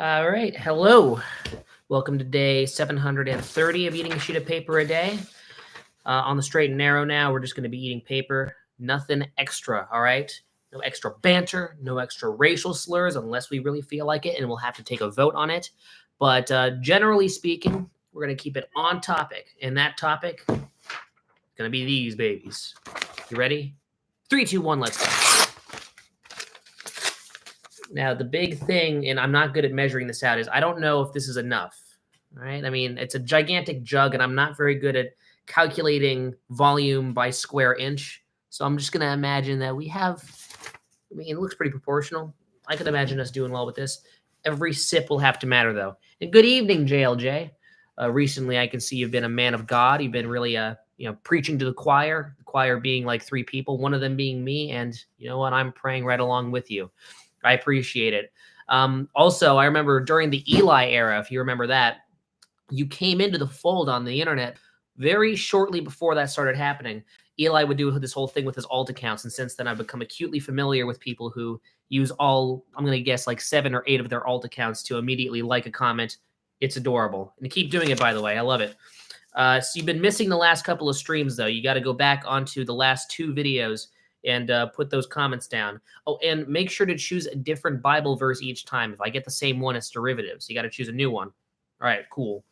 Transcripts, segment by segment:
All right. Hello. Welcome to day 730 of eating a sheet of paper a day. On the straight and narrow now, we're just going to be eating paper. Nothing extra, all right? No extra banter, no extra racial slurs unless we really feel like it, and we'll have to take a vote on it. But generally speaking, we're going to keep it on topic. And that topic is going to be these babies. You ready? 3, 2, 1, let's go. Now, the big thing, and I'm not good at measuring this out, is I don't know if this is enough. All right. I mean, it's a gigantic jug, and I'm not very good at calculating volume by square inch. So I'm just going to imagine that we have, I mean, it looks pretty proportional. I could imagine us doing well with this. Every sip will have to matter, though. And good evening, JLJ. Recently, I can see you've been a man of God. You've been really, preaching to the choir being like 3 people, one of them being me. And you know what? I'm praying right along with you. I appreciate it. Also, I remember during the Eli era, if you remember that, you came into the fold on the internet very shortly before that started happening. Eli would do this whole thing with his alt accounts, and since then I've become acutely familiar with people who use all, I'm going to guess, like 7 or 8 of their alt accounts to immediately like a comment. It's adorable. And keep doing it, by the way. I love it. So you've been missing the last couple of streams, though. You got to go back onto the last 2 videos and put those comments down. Oh, and make sure to choose a different Bible verse each time. If I get the same one, it's derivatives. You got to choose a new one. All right, cool.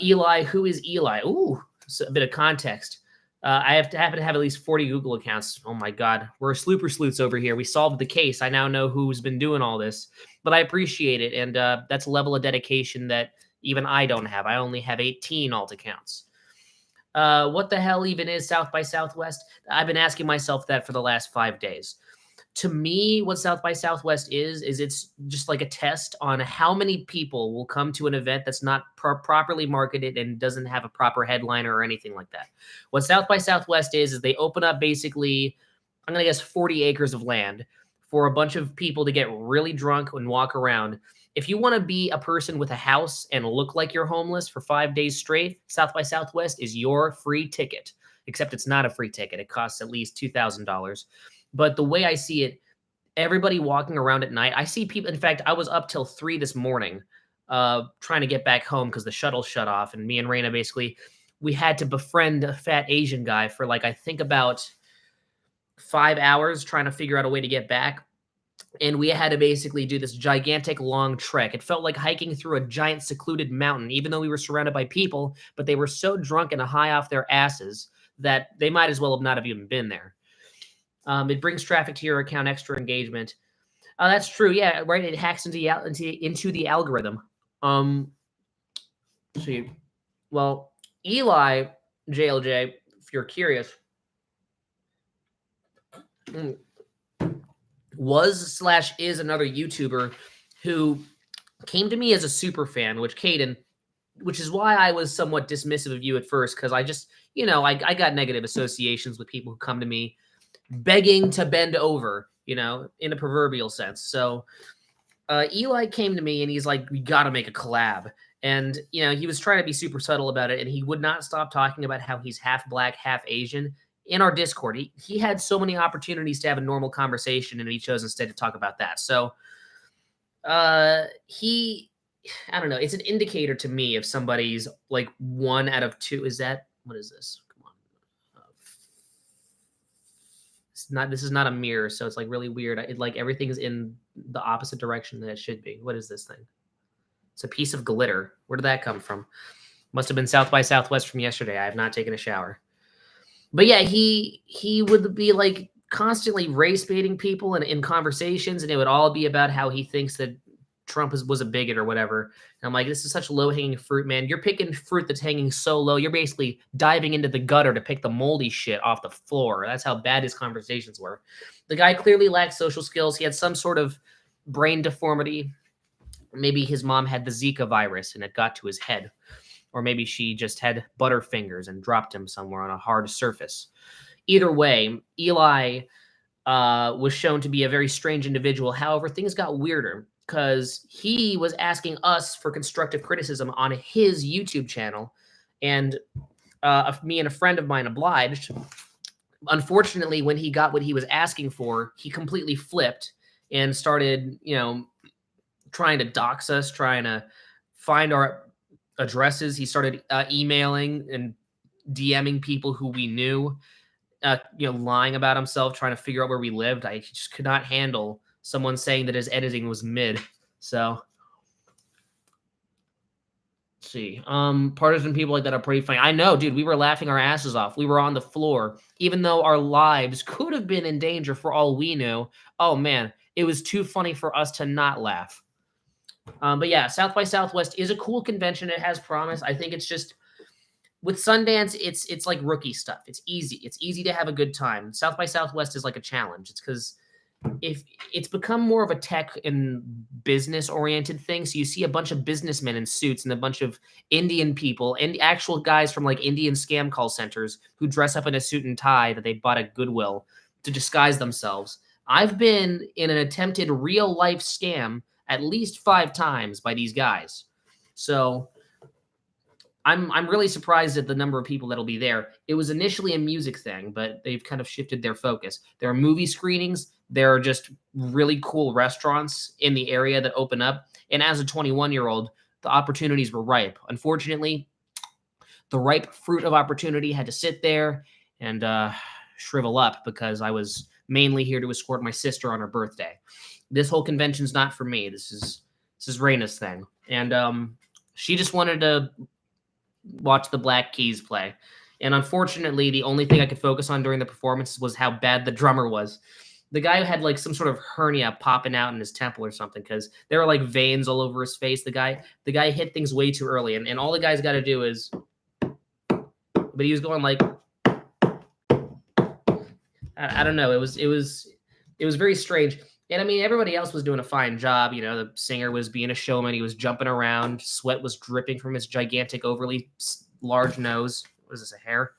Eli, who is Eli? Ooh, so a bit of context. I happen to have at least 40 Google accounts. Oh my God, we're slooper sleuths over here. We solved the case. I now know who's been doing all this, but I appreciate it, and that's a level of dedication that even I don't have. I only have 18 alt accounts. What the hell even is South by Southwest? I've been asking myself that for the last 5 days. To me, what South by Southwest is it's just like a test on how many people will come to an event that's not properly marketed and doesn't have a proper headliner or anything like that. What South by Southwest is they open up basically, I'm going to guess 40 acres of land for a bunch of people to get really drunk and walk around. If you want to be a person with a house and look like you're homeless for 5 days straight, South by Southwest is your free ticket, except it's not a free ticket. It costs at least $2,000. But the way I see it, everybody walking around at night, I see people. In fact, I was up till 3 this morning trying to get back home because the shuttle shut off. And me and Raina, basically, we had to befriend a fat Asian guy for like, I think about 5 hours trying to figure out a way to get back. And we had to basically do this gigantic long trek. It felt like hiking through a giant secluded mountain, even though we were surrounded by people, but they were so drunk and high off their asses that they might as well have not have even been there. It brings traffic to your account, extra engagement. That's true. Yeah, right. It hacks into the algorithm. See, well, Eli JLJ, if you're curious, was/is another YouTuber who came to me as a super fan, which is why I was somewhat dismissive of you at first, because I just, I got negative associations with people who come to me begging to bend over, in a proverbial sense. So Eli came to me and he's like, we got to make a collab. And, he was trying to be super subtle about it. And he would not stop talking about how he's half black, half Asian in our Discord. He had so many opportunities to have a normal conversation, and he chose instead to talk about that. So I don't know. It's an indicator to me if somebody's like 1 out of 2. What is this? This is not a mirror, so it's like really weird. It like everything is in the opposite direction that it should be. What is this thing? It's a piece of glitter. Where did that come from? Must have been South by Southwest from yesterday. I have not taken a shower. But yeah, he would be like constantly race baiting people in conversations, and it would all be about how he thinks that Trump was a bigot or whatever. And I'm like, this is such low-hanging fruit, man. You're picking fruit that's hanging so low. You're basically diving into the gutter to pick the moldy shit off the floor. That's how bad his conversations were. The guy clearly lacked social skills. He had some sort of brain deformity. Maybe his mom had the Zika virus and it got to his head. Or maybe she just had butterfingers and dropped him somewhere on a hard surface. Either way, Eli was shown to be a very strange individual. However, things got weirder, because he was asking us for constructive criticism on his YouTube channel, and me and a friend of mine obliged. Unfortunately, when he got what he was asking for, he completely flipped and started, trying to dox us, trying to find our addresses. He started emailing and DMing people who we knew, lying about himself, trying to figure out where we lived. I just could not handle someone saying that his editing was mid. So, let's see. Partisan people like that are pretty funny. I know, dude, we were laughing our asses off. We were on the floor, even though our lives could have been in danger for all we knew. Oh, man, it was too funny for us to not laugh. But yeah, South by Southwest is a cool convention. It has promise. I think it's just with Sundance, it's like rookie stuff. It's easy. It's easy to have a good time. South by Southwest is like a challenge. It's because if it's become more of a tech and business oriented thing. So you see a bunch of businessmen in suits and a bunch of Indian people and actual guys from like Indian scam call centers who dress up in a suit and tie that they bought at Goodwill to disguise themselves. I've been in an attempted real life scam at least 5 times by these guys. So I'm really surprised at the number of people that'll be there. It was initially a music thing, but they've kind of shifted their focus. There are movie screenings. There are just really cool restaurants in the area that open up. And as a 21-year-old, the opportunities were ripe. Unfortunately, the ripe fruit of opportunity had to sit there and shrivel up because I was mainly here to escort my sister on her birthday. This whole convention's not for me. This is Raina's thing. And she just wanted to watch the Black Keys play. And unfortunately, the only thing I could focus on during the performance was how bad the drummer was. The guy had like some sort of hernia popping out in his temple or something because there were like veins all over his face. The guy hit things way too early. And all the guy's got to do is, but he was going like, I don't know. It was very strange. And I mean, everybody else was doing a fine job. You know, the singer was being a showman. He was jumping around. Sweat was dripping from his gigantic, overly large nose. What is this, a hair?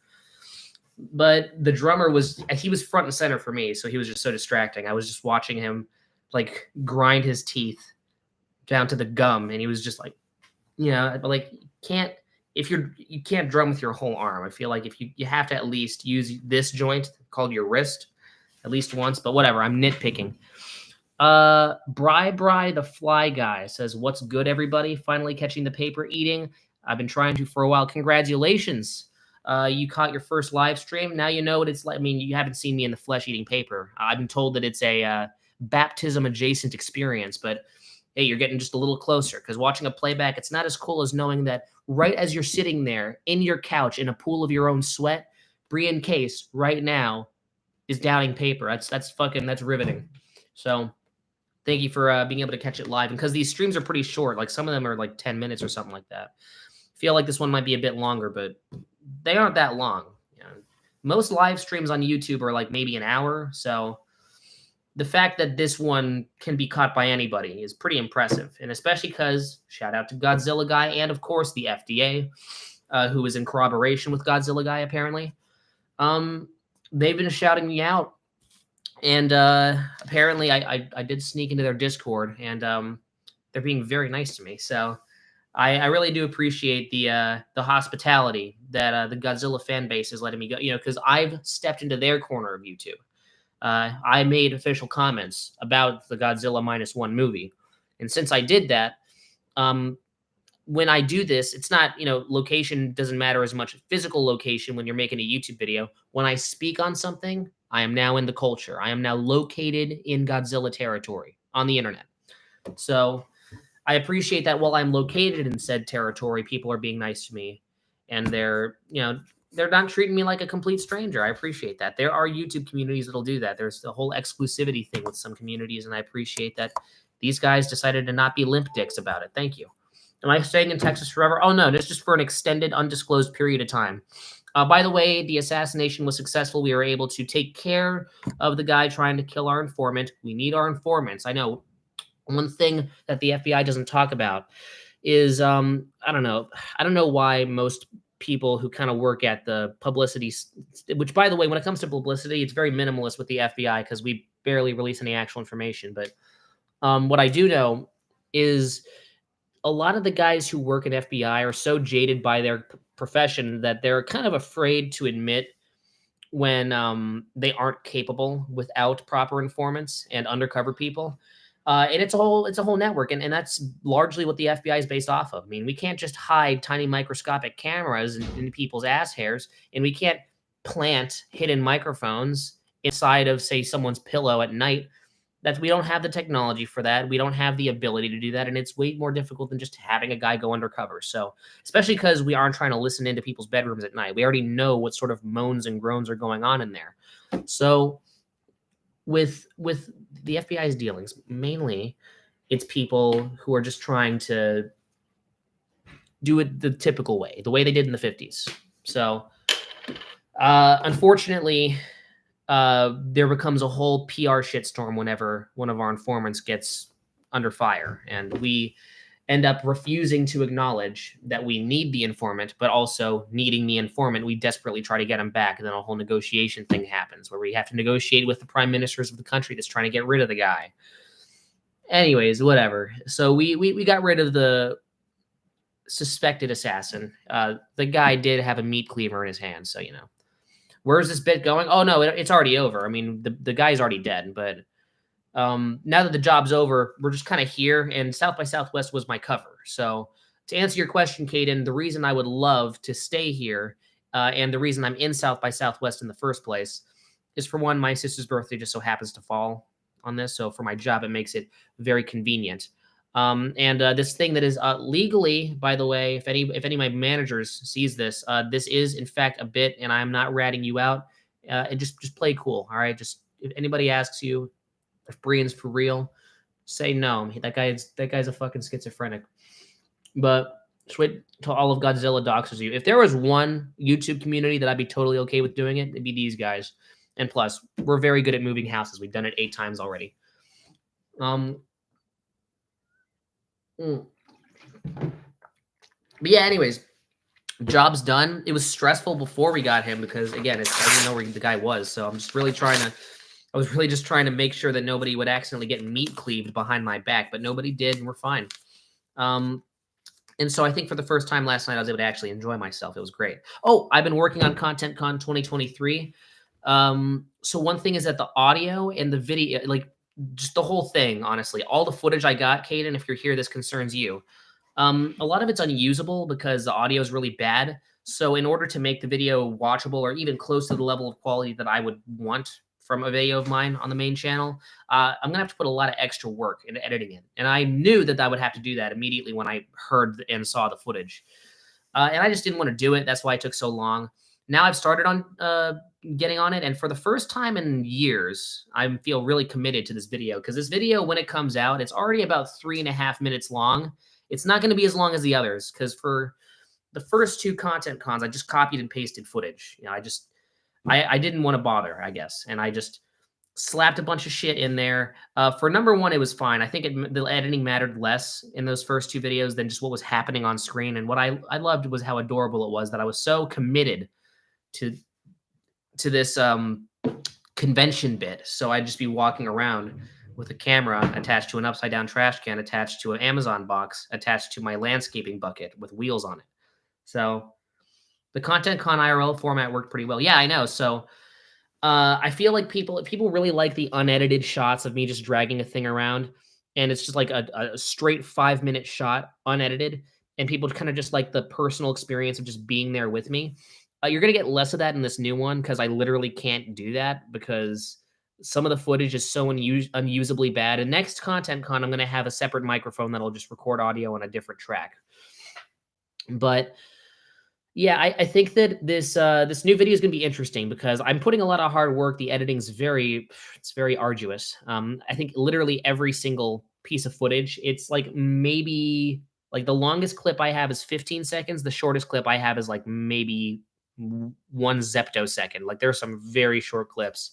But the drummer was front and center for me. So he was just so distracting. I was just watching him like grind his teeth down to the gum. And he was just like, like you can't drum with your whole arm. I feel like if you have to at least use this joint called your wrist at least once, but whatever. I'm nitpicking. Bri the Fly Guy says, "What's good, everybody? Finally catching the paper eating. I've been trying to for a while. Congratulations. You caught your first live stream. Now you know what it's like. I mean, you haven't seen me in the flesh eating paper. I've been told that it's a baptism adjacent experience, but hey, you're getting just a little closer because watching a playback, it's not as cool as knowing that right as you're sitting there in your couch in a pool of your own sweat, Brian Case right now is downing paper. That's riveting. So thank you for being able to catch it live. And because these streams are pretty short, like some of them are like 10 minutes or something like that. I feel like this one might be a bit longer, but they aren't that long. Most live streams on YouTube are like maybe an hour. So the fact that this one can be caught by anybody is pretty impressive. And especially because, shout out to Godzilla Guy and, of course, the FDA, who is in corroboration with Godzilla Guy, apparently. They've been shouting me out. And apparently I did sneak into their Discord, and they're being very nice to me. So I really do appreciate the hospitality that the Godzilla fan base is letting me go. Because I've stepped into their corner of YouTube. I made official comments about the Godzilla -1 movie, and since I did that, when I do this, it's not location doesn't matter as much. Physical location when you're making a YouTube video. When I speak on something, I am now in the culture. I am now located in Godzilla territory on the internet. So I appreciate that while I'm located in said territory, people are being nice to me, and they're not treating me like a complete stranger. I appreciate that. There are YouTube communities that'll do that. There's the whole exclusivity thing with some communities, and I appreciate that these guys decided to not be limp dicks about it. Thank you. Am I staying in Texas forever? Oh, no, that's just for an extended, undisclosed period of time. By the way, the assassination was successful. We were able to take care of the guy trying to kill our informant. We need our informants. I know one thing that the FBI doesn't talk about is, I don't know why most people who kind of work at the publicity, which, by the way, when it comes to publicity, it's very minimalist with the FBI because we barely release any actual information. But what I do know is a lot of the guys who work at FBI are so jaded by their profession that they're kind of afraid to admit when they aren't capable without proper informants and undercover people. And it's a whole network, and that's largely what the FBI is based off of. I mean, we can't just hide tiny microscopic cameras in people's ass hairs, and we can't plant hidden microphones inside of, say, someone's pillow at night. That we don't have the technology for that. We don't have the ability to do that, and it's way more difficult than just having a guy go undercover. So, especially because we aren't trying to listen into people's bedrooms at night, we already know what sort of moans and groans are going on in there. So, with the FBI's dealings, mainly it's people who are just trying to do it the typical way, the way they did in the 50s. So, unfortunately, there becomes a whole PR shitstorm whenever one of our informants gets under fire, and we end up refusing to acknowledge that we need the informant, but also needing the informant, we desperately try to get him back, and then a whole negotiation thing happens where we have to negotiate with the prime ministers of the country that's trying to get rid of the guy. Anyways, whatever. So we got rid of the suspected assassin. The guy did have a meat cleaver in his hand, so you know. Where's this bit going? Oh no, it's already over. I mean, the guy's already dead, but now that the job's over, we're just kind of here, and South by Southwest was my cover. So to answer your question, Caden, the reason I would love to stay here, and the reason I'm in South by Southwest in the first place, is for one, my sister's birthday just so happens to fall on this. So for my job, it makes it very convenient. And this thing that is legally, by the way, if any of my managers sees this, this is in fact a bit, and I'm not ratting you out. And just play cool, all right? Just if anybody asks you if Brian's for real, say no. That guy's a fucking schizophrenic. But just wait till all of Godzilla doxes you. If there was one YouTube community that I'd be totally okay with doing it, it'd be these guys. And plus, we're very good at moving houses. We've done it 8 times already. But yeah, anyways, job's done. It was stressful before we got him because, again, I didn't know where the guy was. So I was really just trying to make sure that nobody would accidentally get meat cleaved behind my back, but nobody did, and we're fine. And so I think for the first time last night, I was able to actually enjoy myself. It was great. Oh, I've been working on Content Con 2023. So one thing is that the audio and the video, like just the whole thing, honestly, all the footage I got, Caden, if you're here, this concerns you. A lot of it's unusable because the audio is really bad. So in order to make the video watchable or even close to the level of quality that I would want from a video of mine on the main channel, I'm going to have to put a lot of extra work into editing it. And I knew that I would have to do that immediately when I heard and saw the footage. And I just didn't want to do it. That's why it took so long. Now I've started on getting on it. And for the first time in years, I feel really committed to this video because this video, when it comes out, it's already about 3.5 minutes long. It's not going to be as long as the others because for the first 2 content cons, I just copied and pasted footage. You know, I didn't want to bother, I guess. And I just slapped a bunch of shit in there. For number 1, it was fine. I think the editing mattered less in those first 2 videos than just what was happening on screen. And what I loved was how adorable it was that I was so committed to this convention bit. So I'd just be walking around with a camera attached to an upside down trash can, attached to an Amazon box, attached to my landscaping bucket with wheels on it. So the Content Con IRL format worked pretty well. Yeah, I know. So I feel like people really like the unedited shots of me just dragging a thing around, and it's just like a straight 5-minute shot, unedited, and people kind of just like the personal experience of just being there with me. You're going to get less of that in this new one because I literally can't do that because some of the footage is so unusably bad. And next Content Con, I'm going to have a separate microphone that'll just record audio on a different track. But yeah, I think that this new video is going to be interesting because I'm putting a lot of hard work. The editing's very arduous. I think literally every single piece of footage, it's like maybe like the longest clip I have is 15 seconds. The shortest clip I have is like maybe 1 zeptosecond. Like there's some very short clips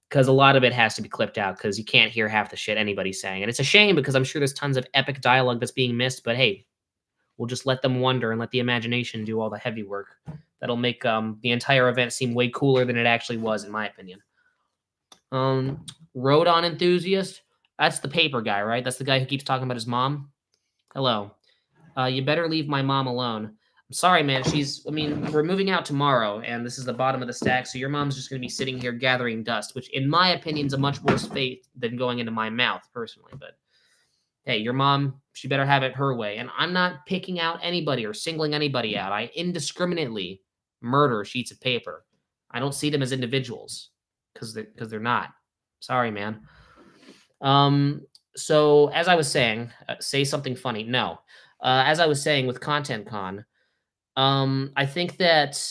because a lot of it has to be clipped out because you can't hear half the shit anybody's saying. And it's a shame because I'm sure there's tons of epic dialogue that's being missed, but hey, we'll just let them wonder and let the imagination do all the heavy work. That'll make the entire event seem way cooler than it actually was, in my opinion. Rodon enthusiast. That's the paper guy, right? That's the guy who keeps talking about his mom. Hello. You better leave my mom alone. I'm sorry, man. We're moving out tomorrow, and this is the bottom of the stack, so your mom's just going to be sitting here gathering dust, which, in my opinion, is a much worse fate than going into my mouth, personally. But hey, your mom, she better have it her way. And I'm not picking out anybody or singling anybody out. I indiscriminately murder sheets of paper. I don't see them as individuals because they're not. Sorry, man. So as I was saying, say something funny. No, as I was saying with Content Con, I think that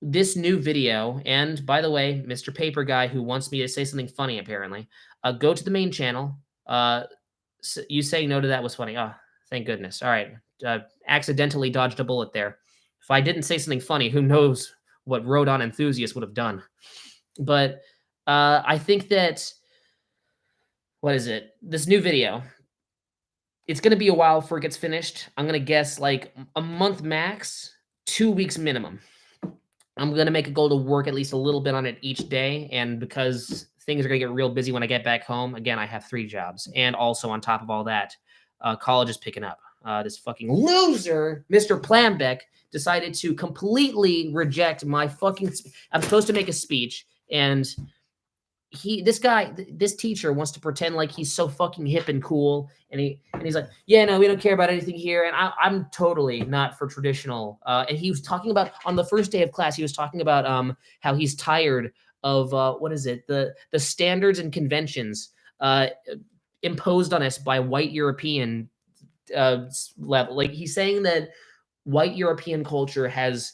this new video, and by the way, Mr. Paper Guy who wants me to say something funny, apparently, go to the main channel. You saying no to that was funny. Oh, thank goodness. All right, accidentally dodged a bullet there. If I didn't say something funny, who knows what Rodon Enthusiast would have done. But I think that, what is it? This new video, it's going to be a while before it gets finished. I'm going to guess like a month max, 2 weeks minimum. I'm going to make a goal to work at least a little bit on it each day. And because things are going to get real busy when I get back home, again, I have 3 jobs. And also on top of all that, college is picking up. This fucking loser, Mr. Planbeck, decided to completely reject my fucking... I'm supposed to make a speech, and this teacher wants to pretend like he's so fucking hip and cool, and he's like, yeah, no, we don't care about anything here, and I'm totally not for traditional. And he was talking about, on the first day of class, he was talking about how he's tired of what is it, the standards and conventions imposed on us by white European level. Like, he's saying that white European culture has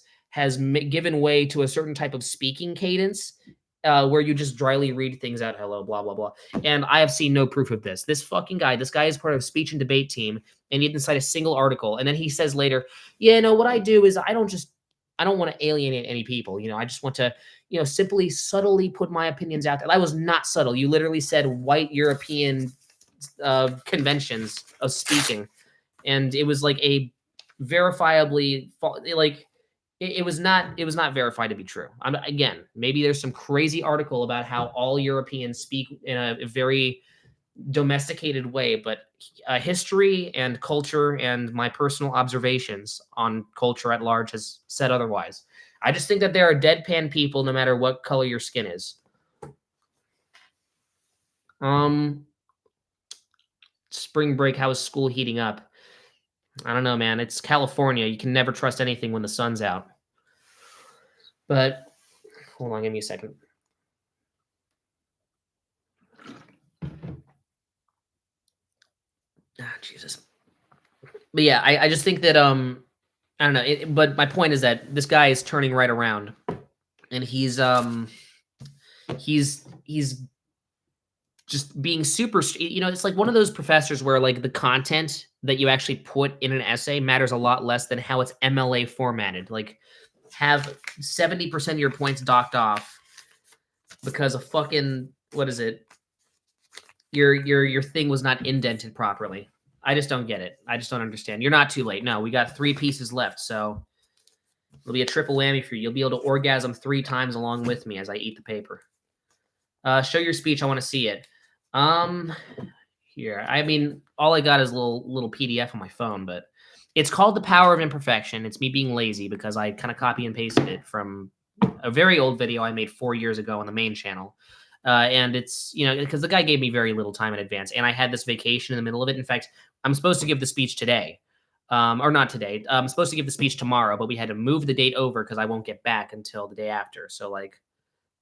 given way to a certain type of speaking cadence, where you just dryly read things out, hello, blah, blah, blah. And I have seen no proof of this. This guy is part of a speech and debate team, and he didn't cite a single article. And then he says later, yeah, no, what I do is I don't want to alienate any people. I just want to, simply subtly put my opinions out there. That was not subtle. You literally said white European conventions of speaking. And it was like a verifiably, like, it was not verified to be true. Again, maybe there's some crazy article about how all Europeans speak in a very domesticated way, but history and culture and my personal observations on culture at large has said otherwise. I just think that there are deadpan people no matter what color your skin is. Spring break, how is school heating up? I don't know, man. It's California. You can never trust anything when the sun's out. But hold on, give me a second. Jesus. But yeah, I just think that I don't know. But my point is that this guy is turning right around, and he's just being super. It's like one of those professors where like the content that you actually put in an essay matters a lot less than how it's MLA formatted. Like, have 70% of your points docked off because a fucking, what is it? Your thing was not indented properly. I just don't get it. I just don't understand. You're not too late. No, we got 3 pieces left, so it'll be a triple whammy for you. You'll be able to orgasm 3 times along with me as I eat the paper. Show your speech. I want to see it. Here. I mean, all I got is a little PDF on my phone, but it's called The Power of Imperfection. It's me being lazy because I kind of copy and pasted it from a very old video I made 4 years ago on the main channel. And it's, because the guy gave me very little time in advance, and I had this vacation in the middle of it. In fact, I'm supposed to give the speech today, or not today. I'm supposed to give the speech tomorrow, but we had to move the date over because I won't get back until the day after. So like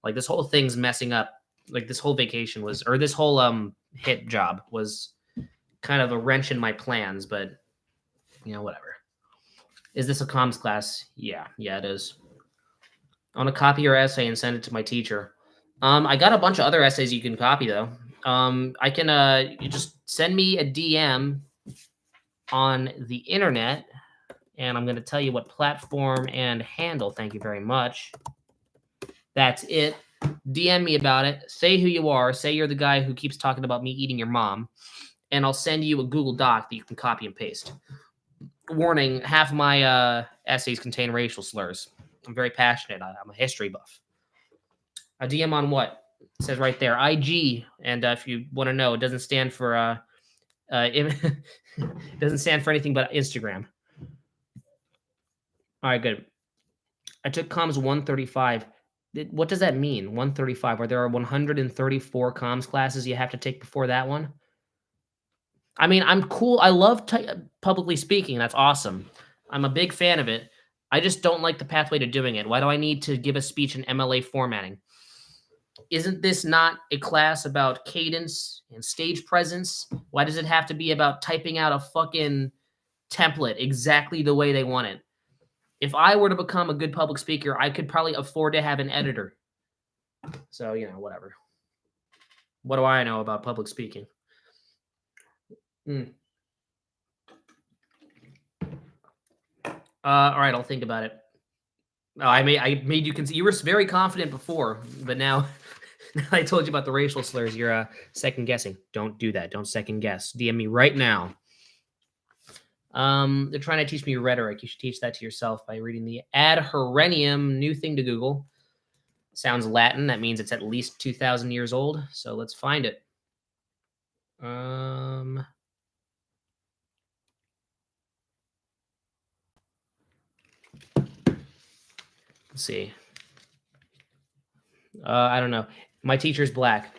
this whole thing's messing up. Like, this whole vacation was, or this whole hit job was kind of a wrench in my plans, but whatever. Is this a comms class? Yeah, it is. I want to copy your essay and send it to my teacher. I got a bunch of other essays you can copy though. I can you just send me a DM on the internet, and I'm going to tell you what platform and handle. Thank you very much. That's it. DM me about it. Say who you are. Say you're the guy who keeps talking about me eating your mom, and I'll send you a Google Doc that you can copy and paste. Warning, half of my essays contain racial slurs. I'm very passionate. I'm a history buff. A DM on what? It says right there, IG. And if you want to know, it doesn't stand for it doesn't stand for anything but Instagram. All right, good. I took comms 135. What does that mean? 135. Are there 134 comms classes you have to take before that one? I mean, I'm cool. I love publicly speaking. That's awesome. I'm a big fan of it. I just don't like the pathway to doing it. Why do I need to give a speech in MLA formatting? Isn't this not a class about cadence and stage presence? Why does it have to be about typing out a fucking template exactly the way they want it? If I were to become a good public speaker, I could probably afford to have an editor. So, whatever. What do I know about public speaking? All right, I'll think about it. Oh, I made you you were very confident before, but now, now I told you about the racial slurs. You're second guessing. Don't do that. Don't second guess. DM me right now. They're trying to teach me rhetoric. You should teach that to yourself by reading the Ad Herennium, new thing to Google. Sounds Latin. That means it's at least 2,000 years old. So let's find it. Let's see. I don't know. My teacher's black.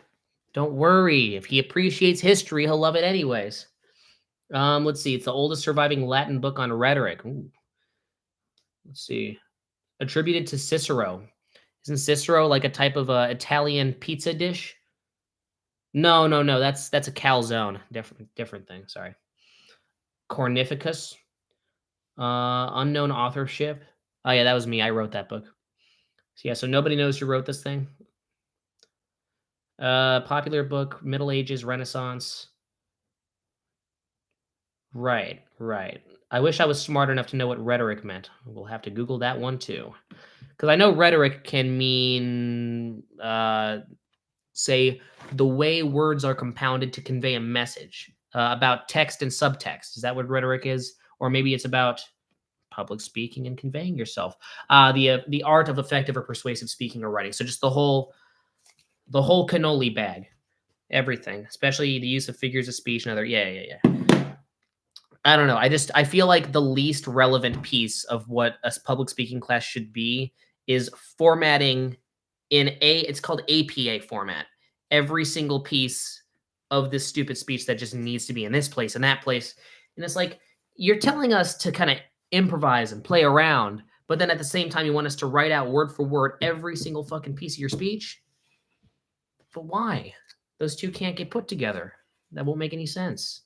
Don't worry. If he appreciates history, he'll love it anyways. Let's see. It's the oldest surviving Latin book on rhetoric. Ooh. Let's see. Attributed to Cicero. Isn't Cicero like a type of Italian pizza dish? No. That's a calzone. Different thing. Sorry. Cornificus. Unknown authorship. Oh yeah, that was me. I wrote that book. So yeah, so nobody knows who wrote this thing. Popular book, Middle Ages, Renaissance. Right. I wish I was smart enough to know what rhetoric meant. We'll have to Google that one too. Because I know rhetoric can mean, say, the way words are compounded to convey a message about text and subtext. Is that what rhetoric is? Or maybe it's about public speaking and conveying yourself. The art of effective or persuasive speaking or writing. So just the whole cannoli bag, everything, especially the use of figures of speech and other. Yeah. I don't know. I feel like the least relevant piece of what a public speaking class should be is formatting it's called APA format. Every single piece of this stupid speech that just needs to be in this place and that place. And it's like, you're telling us to kind of improvise and play around, but then at the same time, you want us to write out word for word every single fucking piece of your speech. But why? Those two can't get put together. That won't make any sense.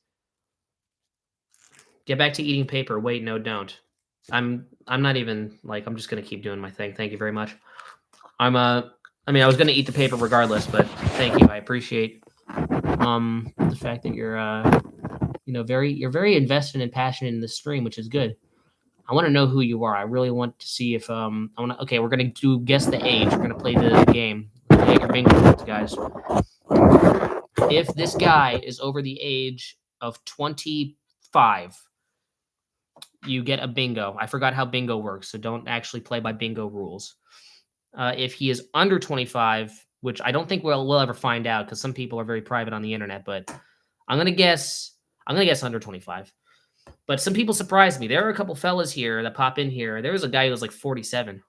Get back to eating paper. Wait, no, don't. I'm not even like, I'm just gonna keep doing my thing. Thank you very much. I was gonna eat the paper regardless, but thank you. I appreciate the fact that you're you're very invested and passionate in this stream, which is good. I want to know who you are. I really want to see if okay, we're gonna do guess the age. We're gonna play the game. Get your bingo cards, guys. If this guy is over the age of 25, you get a bingo. I forgot how bingo works, so don't actually play by bingo rules. If he is under 25, which I don't think we'll ever find out because some people are very private on the internet, but I'm gonna guess under 25. But some people surprised me. There are a couple fellas here that pop in here. There was a guy who was like 47.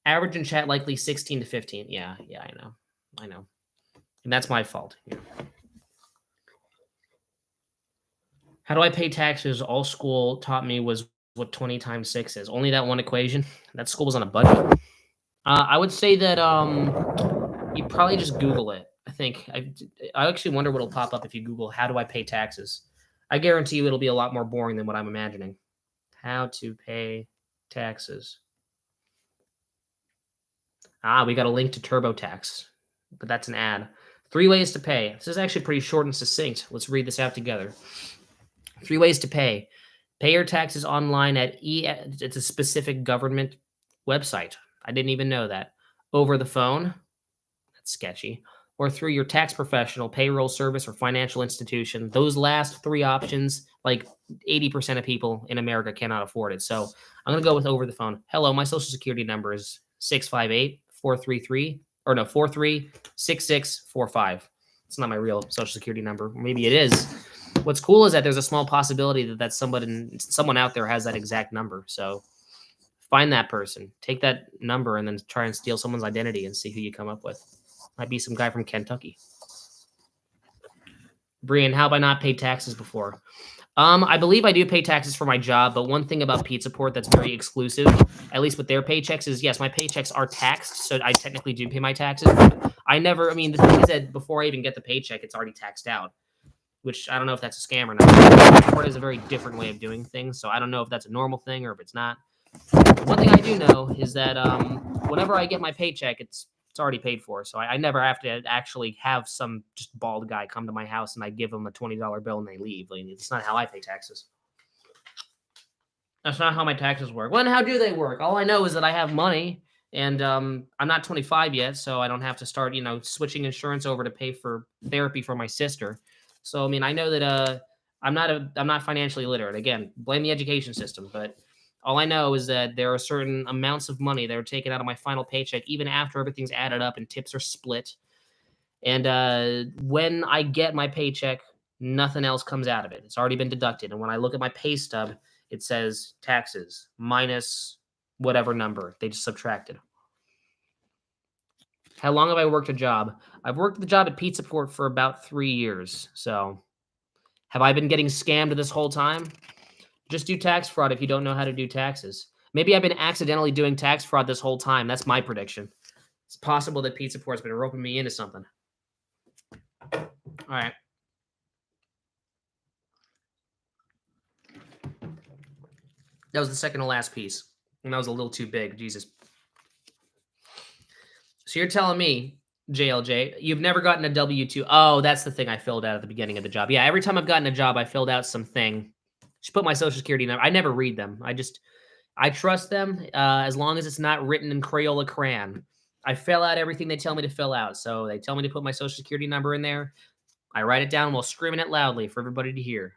Average in chat likely 16 to 15. Yeah, I know. And that's my fault. Yeah. How do I pay taxes? All school taught me was what 20 times 6 is. Only that one equation. That school was on a budget. I would say that you probably just Google it. I think I actually wonder what'll pop up if you Google how do I pay taxes. I guarantee you it'll be a lot more boring than what I'm imagining. How to pay taxes. We got a link to TurboTax, but that's an ad. 3 ways to pay. This is actually pretty short and succinct. Let's read this out together. 3 ways to pay. Pay your taxes online at it's a specific government website. I didn't even know that. Over the phone. That's sketchy. Or through your tax professional, payroll service, or financial institution. Those last 3 options, like 80% of people in America cannot afford it. So I'm going to go with over the phone. Hello, my social security number is 658-433-636645. It's not my real social security number. Maybe it is. What's cool is that there's a small possibility that someone out there has that exact number. So find that person, take that number, and then try and steal someone's identity and see who you come up with. Might be some guy from Kentucky. Brian, how have I not paid taxes before? I believe I do pay taxes for my job, but one thing about Pizza Port that's very exclusive, at least with their paychecks, is yes, my paychecks are taxed, so I technically do pay my taxes. But I never. I mean, the thing is that before I even get the paycheck, it's already taxed out, which I don't know if that's a scam or not. Pizza Port is a very different way of doing things, so I don't know if that's a normal thing or if it's not. One thing I do know is that whenever I get my paycheck, it's already paid for. So I never have to actually have some just bald guy come to my house and I give them a $20 bill and they leave. Like, it's not how I pay taxes. That's not how my taxes work. Well, how do they work? All I know is that I have money and I'm not 25 yet, so I don't have to start, switching insurance over to pay for therapy for my sister. So I mean, I know that I'm not financially literate. Again, blame the education system, but all I know is that there are certain amounts of money that are taken out of my final paycheck, even after everything's added up and tips are split. And when I get my paycheck, nothing else comes out of it. It's already been deducted. And when I look at my pay stub, it says taxes minus whatever number they just subtracted. How long have I worked a job? I've worked the job at Pizza Port for about 3 years. So have I been getting scammed this whole time? Just do tax fraud if you don't know how to do taxes. Maybe I've been accidentally doing tax fraud this whole time. That's my prediction. It's possible that Pizza Port's been roping me into something. All right. That was the second to last piece. And that was a little too big. Jesus. So you're telling me, JLJ, you've never gotten a W-2. Oh, that's the thing I filled out at the beginning of the job. Yeah, every time I've gotten a job, I filled out something. Just put my social security number. I never read them. I trust them as long as it's not written in Crayola crayon. I fill out everything they tell me to fill out. So they tell me to put my social security number in there. I write it down while screaming it loudly for everybody to hear.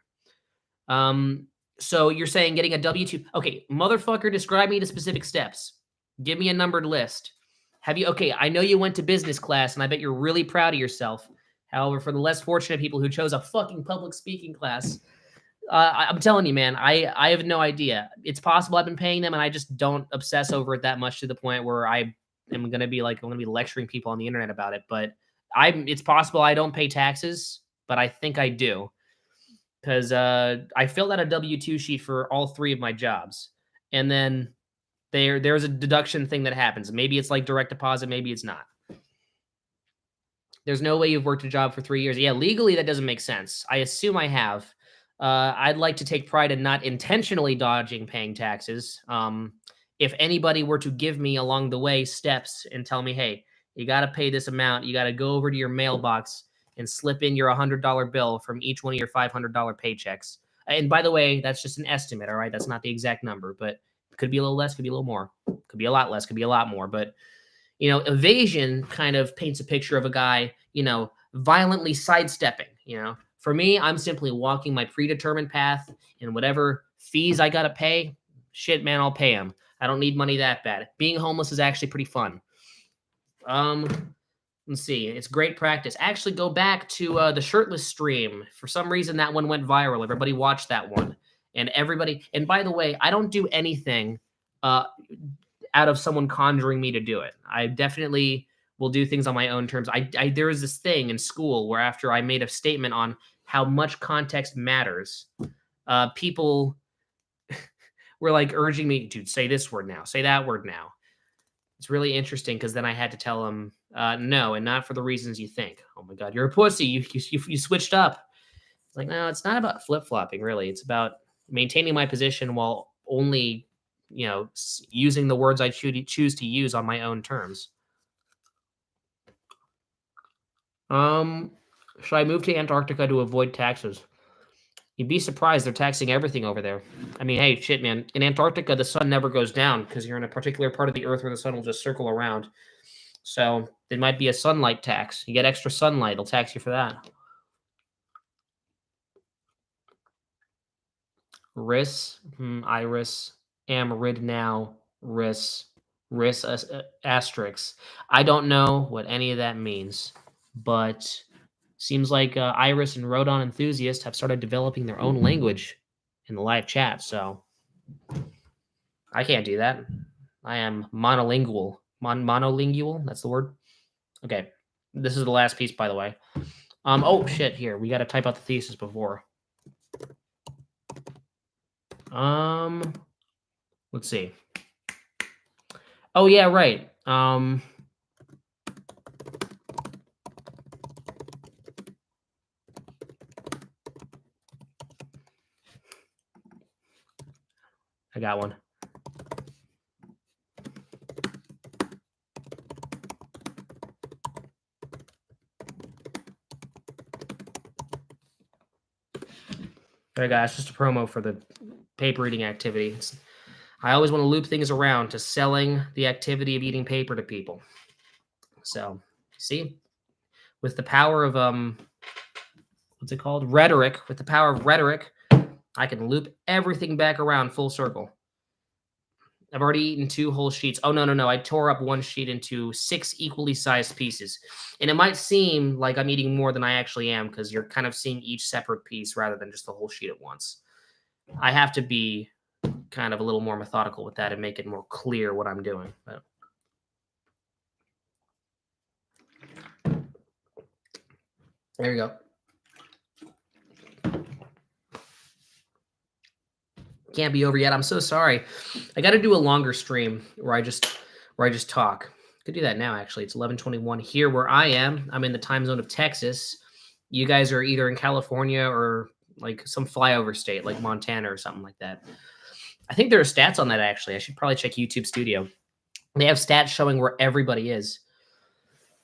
So you're saying getting a W-2. Okay, motherfucker, describe me the specific steps. Give me a numbered list. Okay, I know you went to business class, and I bet you're really proud of yourself. However, for the less fortunate people who chose a fucking public speaking class, I'm telling you, man, I have no idea. It's possible I've been paying them, and I just don't obsess over it that much to the point where I'm gonna be lecturing people on the internet about it. But it's possible I don't pay taxes, but I think I do because I filled out a W-2 sheet for all 3 of my jobs, and then there's a deduction thing that happens. Maybe it's like direct deposit, maybe it's not. There's no way you've worked a job for 3 years. Yeah, legally that doesn't make sense. I assume I have. I'd like to take pride in not intentionally dodging paying taxes. If anybody were to give me along the way steps and tell me, hey, you got to pay this amount, you got to go over to your mailbox and slip in your $100 bill from each one of your $500 paychecks. And by the way, that's just an estimate, all right? That's not the exact number, but it could be a little less, could be a little more, could be a lot less, could be a lot more. But, evasion kind of paints a picture of a guy, violently sidestepping, For me, I'm simply walking my predetermined path, and whatever fees I got to pay, shit, man, I'll pay them. I don't need money that bad. Being homeless is actually pretty fun. Let's see. It's great practice. Actually, go back to the shirtless stream. For some reason, that one went viral. Everybody watched that one. And by the way, I don't do anything out of someone conjuring me to do it. I definitely will do things on my own terms. There was this thing in school where after I made a statement on how much context matters, people were like urging me, dude, say this word now, say that word now. It's really interesting because then I had to tell them, no, and not for the reasons you think. Oh my God, you're a pussy. You switched up. It's like, no, it's not about flip-flopping, really. It's about maintaining my position while only, using the words I choose to use on my own terms. Should I move to Antarctica to avoid taxes? You'd be surprised. They're taxing everything over there. I mean, hey, shit, man. In Antarctica, the sun never goes down because you're in a particular part of the Earth where the sun will just circle around. So there might be a sunlight tax. You get extra sunlight. They'll tax you for that. Ris, Iris, am rid now, ris asterisk. I don't know what any of that means, but seems like Iris and Rodon enthusiasts have started developing their own language in the live chat, so I can't do that. I am monolingual. Monolingual, that's the word? Okay. This is the last piece, by the way. Oh shit, here. We got to type out the thesis before. Let's see. Oh yeah, right. I got one. There, guys, just a promo for the paper eating activity. I always want to loop things around to selling the activity of eating paper to people. So, see, with the power of what's it called? Rhetoric. With the power of rhetoric, I can loop everything back around full circle. I've already eaten 2 whole sheets. Oh, no. I tore up 1 sheet into 6 equally sized pieces. And it might seem like I'm eating more than I actually am because you're kind of seeing each separate piece rather than just the whole sheet at once. I have to be kind of a little more methodical with that and make it more clear what I'm doing. But there you go. Can't be over yet. I'm so sorry. I got to do a longer stream where I just talk. Could do that now. Actually, it's 11:21 here where I am. I'm in the time zone of Texas. You guys are either in California or like some flyover state like Montana or something like that. I think there are stats on that. Actually, I should probably check YouTube Studio. They have stats showing where everybody is.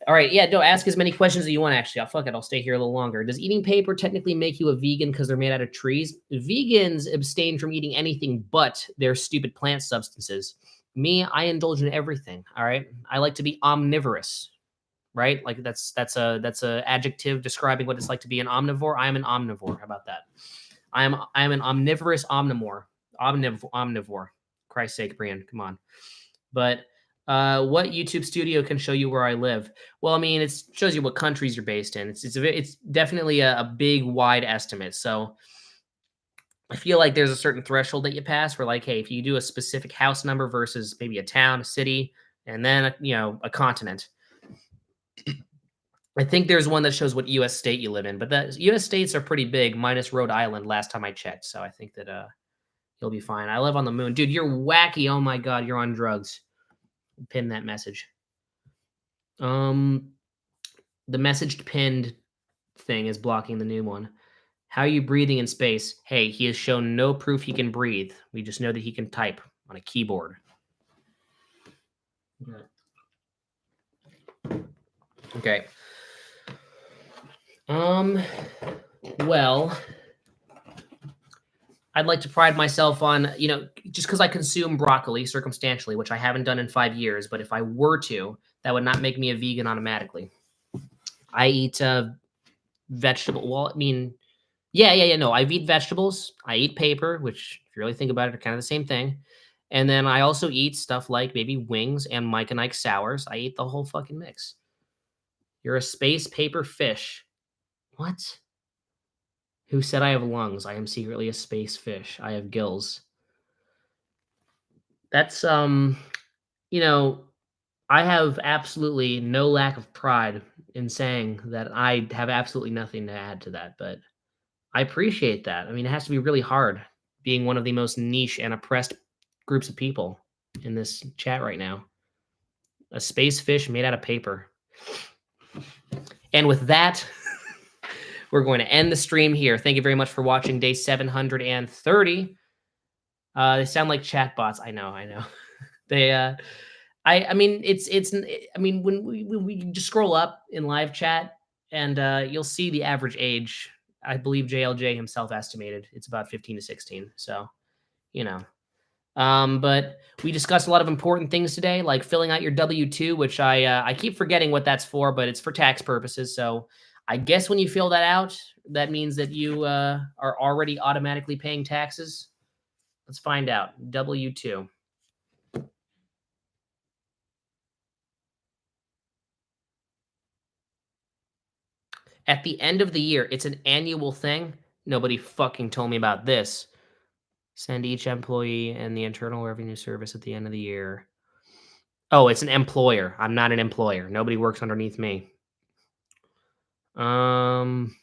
All right, yeah, don't ask as many questions as you want, actually. Fuck it, I'll stay here a little longer. Does eating paper technically make you a vegan because they're made out of trees? Vegans abstain from eating anything but their stupid plant substances. Me, I indulge in everything, all right? I like to be omnivorous, right? Like that's a adjective describing what it's like to be an omnivore. I am an omnivore. How about that? I am an omnivorous omnivore. Omnivore. Christ's sake, Brian, come on. But what YouTube Studio can show you where I live? Well, I mean, it shows you what countries you're based in. It's definitely a big, wide estimate. So I feel like there's a certain threshold that you pass where, like, hey, if you do a specific house number versus maybe a town, a city, and then a continent. I think there's one that shows what U.S. state you live in, but the U.S. states are pretty big, minus Rhode Island. Last time I checked, so I think that you'll be fine. I live on the moon, dude. You're wacky. Oh my god, you're on drugs. Pin that message. The messaged pinned thing is blocking the new one. How are you breathing in space? Hey, he has shown no proof he can breathe. We just know that he can type on a keyboard. Okay. Well, I'd like to pride myself on, just because I consume broccoli circumstantially, which I haven't done in 5 years, but if I were to, that would not make me a vegan automatically. I eat vegetable. Well, I mean, yeah. No, I eat vegetables. I eat paper, which, if you really think about it, are kind of the same thing. And then I also eat stuff like maybe wings and Mike and Ike sours. I eat the whole fucking mix. You're a space paper fish. What? Who said I have lungs? I am secretly a space fish. I have gills. That's I have absolutely no lack of pride in saying that I have absolutely nothing to add to that, but I appreciate that. I mean, it has to be really hard being one of the most niche and oppressed groups of people in this chat right now. A space fish made out of paper. And with that, we're going to end the stream here. Thank you very much for watching day 730. They sound like chatbots. I know. They I mean when we just scroll up in live chat and you'll see the average age. I believe JLJ himself estimated it's about 15 to 16. So, but we discussed a lot of important things today, like filling out your W-2, which I keep forgetting what that's for, but it's for tax purposes. So I guess when you fill that out, that means that you are already automatically paying taxes. Let's find out. W-2. At the end of the year, it's an annual thing. Nobody fucking told me about this. Send each employee and the Internal Revenue Service at the end of the year. Oh, it's an employer. I'm not an employer. Nobody works underneath me. Um,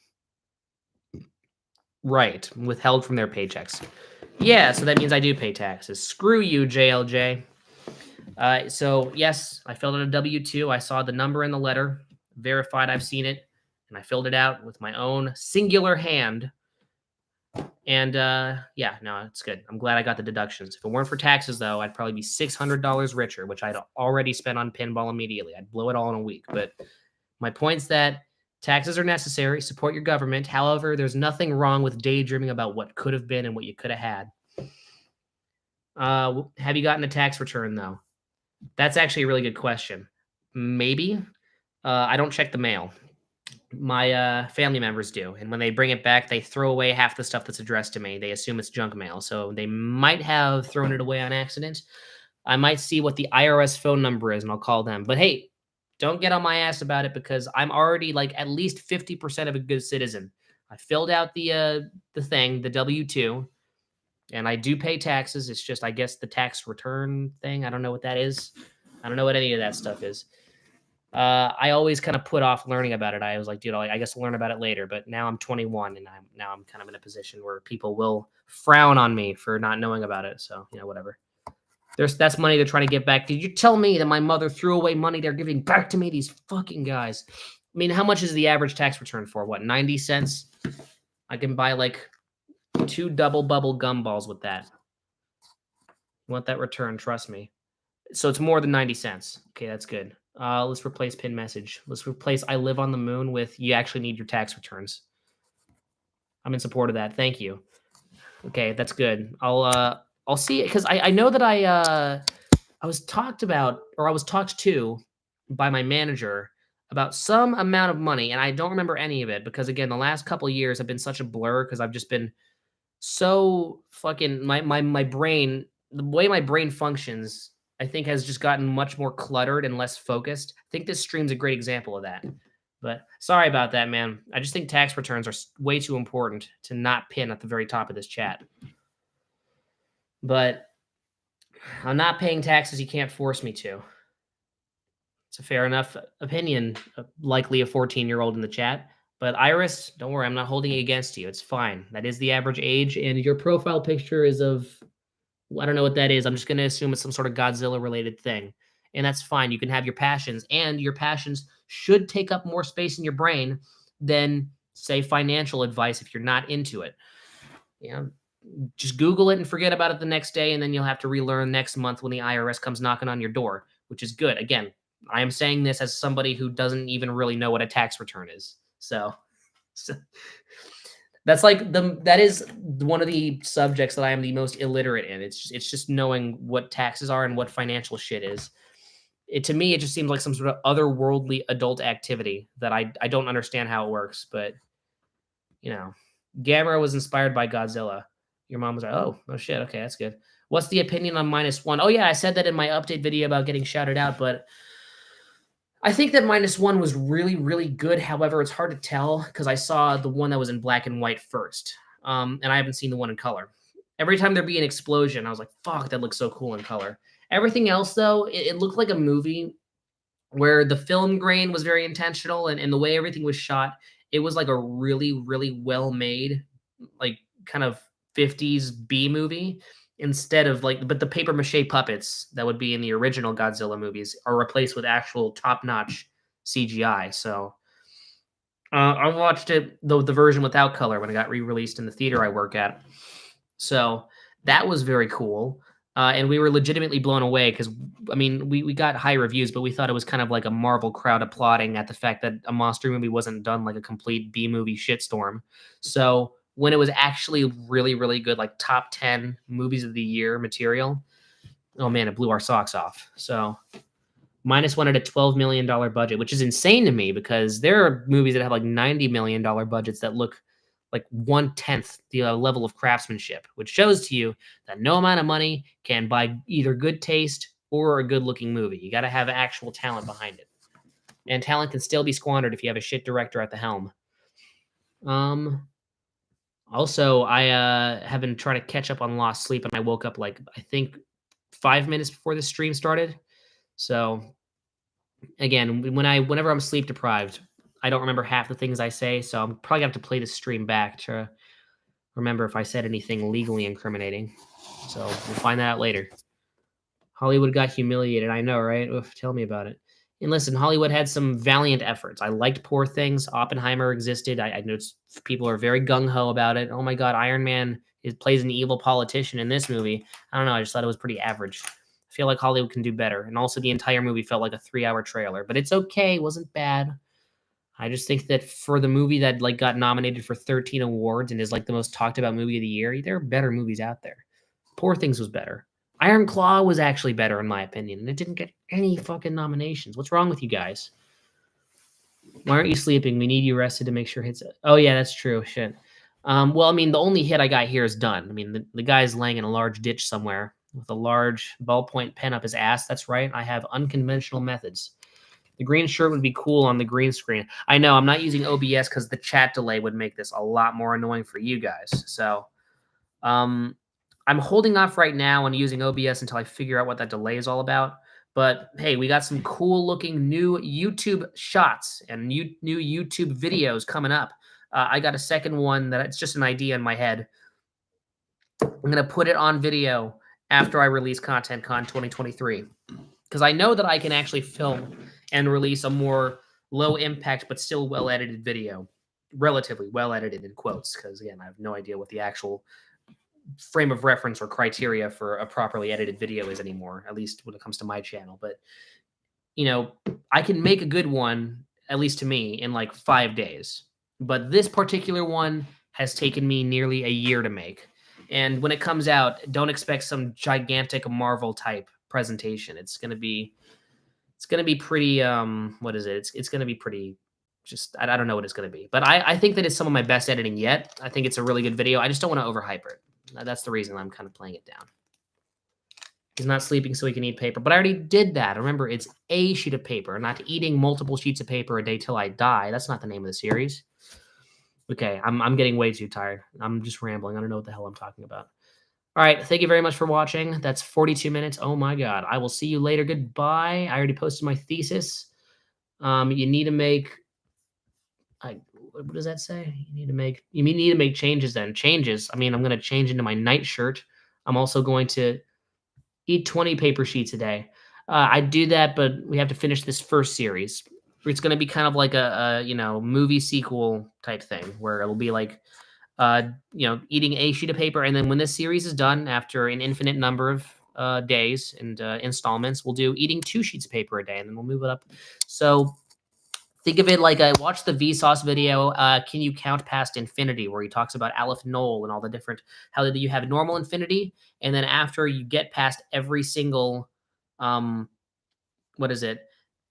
right, withheld from their paychecks. Yeah, so that means I do pay taxes. Screw you, JLJ. So yes, I filled out a W-2. I saw the number in the letter, verified I've seen it, and I filled it out with my own singular hand. And yeah, no, it's good. I'm glad I got the deductions. If it weren't for taxes, though, I'd probably be $600 richer, which I'd already spent on pinball immediately. I'd blow it all in a week. But my point's that taxes are necessary. Support your government. However, there's nothing wrong with daydreaming about what could have been and what you could have had. Have you gotten a tax return, though? That's actually a really good question. Maybe. I don't check the mail. My family members do, and when they bring it back, they throw away half the stuff that's addressed to me. They assume it's junk mail, so they might have thrown it away on accident. I might see what the IRS phone number is, and I'll call them. But hey, don't get on my ass about it because I'm already like at least 50% of a good citizen. I filled out the thing, the W-2, and I do pay taxes. It's just I guess the tax return thing. I don't know what that is. I don't know what any of that stuff is. I always kind of put off learning about it. I was like, dude, I guess I'll learn about it later. But now I'm 21, and I'm kind of in a position where people will frown on me for not knowing about it. So whatever. That's money they're trying to get back. Did you tell me that my mother threw away money they're giving back to me? These fucking guys. I mean, how much is the average tax return for? What, 90 cents? I can buy like 2 double bubble gumballs with that. You want that return? Trust me. So it's more than 90 cents. Okay, that's good. Let's replace pin message. Let's replace I live on the moon with you actually need your tax returns. I'm in support of that. Thank you. Okay, that's good. I'll see it because I know that I was talked about or I was talked to by my manager about some amount of money, and I don't remember any of it because again, the last couple of years have been such a blur because I've just been so fucking my brain, the way my brain functions, I think has just gotten much more cluttered and less focused. I think this stream's a great example of that. But sorry about that, man. I just think tax returns are way too important to not pin at the very top of this chat. But I'm not paying taxes. You can't force me to. It's a fair enough opinion, likely a 14-year-old in the chat. But Iris, don't worry, I'm not holding it against you. It's fine. That is the average age, and your profile picture is of, I don't know what that is. I'm just going to assume it's some sort of Godzilla-related thing. And that's fine. You can have your passions, and your passions should take up more space in your brain than, say, financial advice if you're not into it. Just Google it and forget about it the next day, and then you'll have to relearn next month when the IRS comes knocking on your door, which is good. Again, I am saying this as somebody who doesn't even really know what a tax return is. So that's like that is one of the subjects that I am the most illiterate in. It's just knowing what taxes are and what financial shit is. To me, it just seems like some sort of otherworldly adult activity that I don't understand how it works. But Gamera was inspired by Godzilla. Your mom was like, oh shit, okay, that's good. What's the opinion on -1? Oh yeah, I said that in my update video about getting shouted out, but I think that -1 was really, really good. However, it's hard to tell because I saw the one that was in black and white first, and I haven't seen the one in color. Every time there'd be an explosion, I was like, fuck, that looks so cool in color. Everything else, though, it looked like a movie where the film grain was very intentional and the way everything was shot, it was like a really, really well-made, like, kind of 50s B movie instead of but the paper mache puppets that would be in the original Godzilla movies are replaced with actual top-notch CGI. So I watched it the version without color when it got re-released in the theater I work at. So that was very cool. And we were legitimately blown away because, I mean, we got high reviews, but we thought it was kind of like a Marvel crowd applauding at the fact that a monster movie wasn't done like a complete B-movie shitstorm. So when it was actually really, really good, like top 10 movies of the year material, oh man, it blew our socks off. So -1 at a $12 million budget, which is insane to me because there are movies that have like $90 million budgets that look like 1/10 the level of craftsmanship, which shows to you that no amount of money can buy either good taste or a good looking movie. You got to have actual talent behind it. And talent can still be squandered if you have a shit director at the helm. Also, I have been trying to catch up on lost sleep, and I woke up like, I think 5 minutes before the stream started. So again, whenever I'm sleep deprived, I don't remember half the things I say, so I'm probably gonna have to play this stream back to remember if I said anything legally incriminating. So we'll find that out later. Hollywood got humiliated. I know, right? Oof, tell me about it. And listen, Hollywood had some valiant efforts. I liked Poor Things. Oppenheimer existed. I noticed people are very gung ho about it. Oh my God, Iron Man plays an evil politician in this movie. I don't know. I just thought it was pretty average. I feel like Hollywood can do better. And also, the entire movie felt like a 3-hour trailer, but it's okay. It wasn't bad. I just think that for the movie that like got nominated for 13 awards and is like the most talked about movie of the year, there are better movies out there. Poor Things was better. Iron Claw was actually better in my opinion, and it didn't get any fucking nominations. What's wrong with you guys? Why aren't you sleeping? We need you rested to make sure hits. Oh yeah, that's true. Shit. Well, I mean, the only hit I got here is done. I mean, the guy's laying in a large ditch somewhere with a large ballpoint pen up his ass. That's right. I have unconventional methods. The green shirt would be cool on the green screen. I know I'm not using OBS because the chat delay would make this a lot more annoying for you guys. So, I'm holding off right now on using OBS until I figure out what that delay is all about. But hey, we got some cool looking new YouTube shots and new YouTube videos coming up. I got a second one that it's just an idea in my head. I'm going to put it on video after I release Content Con 2023 because I know that I can actually film and release a more low impact but still well edited video, relatively well edited in quotes, because again, I have no idea what the actual frame of reference or criteria for a properly edited video is anymore, at least when it comes to my channel. But you know, I can make a good one, at least to me, in like 5 days. But this particular one has taken me nearly a year to make. And when it comes out, don't expect some gigantic Marvel type presentation. It's gonna be pretty what is it? It's gonna be pretty just I don't know what it's gonna be. But I think that it's some of my best editing yet. I think it's a really good video. I just don't want to overhype it. That's the reason I'm kind of playing it down. He's not sleeping so he can eat paper. But I already did that. Remember, it's a sheet of paper, not eating multiple sheets of paper a day till I die. That's not the name of the series. Okay, I'm getting way too tired. I'm just rambling. I don't know what the hell I'm talking about. All right, thank you very much for watching. That's 42 minutes. Oh my God. I will see you later. Goodbye. I already posted my thesis. You need to make what does that say? You need to make changes then. Changes. I mean, I'm going to change into my night shirt. I'm also going to eat 20 paper sheets a day. I do that, but we have to finish this first series. It's going to be kind of like a movie sequel type thing where it'll be like, eating a sheet of paper. And then when this series is done, after an infinite number of days and installments, we'll do eating 2 sheets of paper a day, and then we'll move it up. So think of it like I watched the Vsauce video, Can You Count Past Infinity, where he talks about Aleph Null and all the different, how you have normal infinity, and then after you get past every single,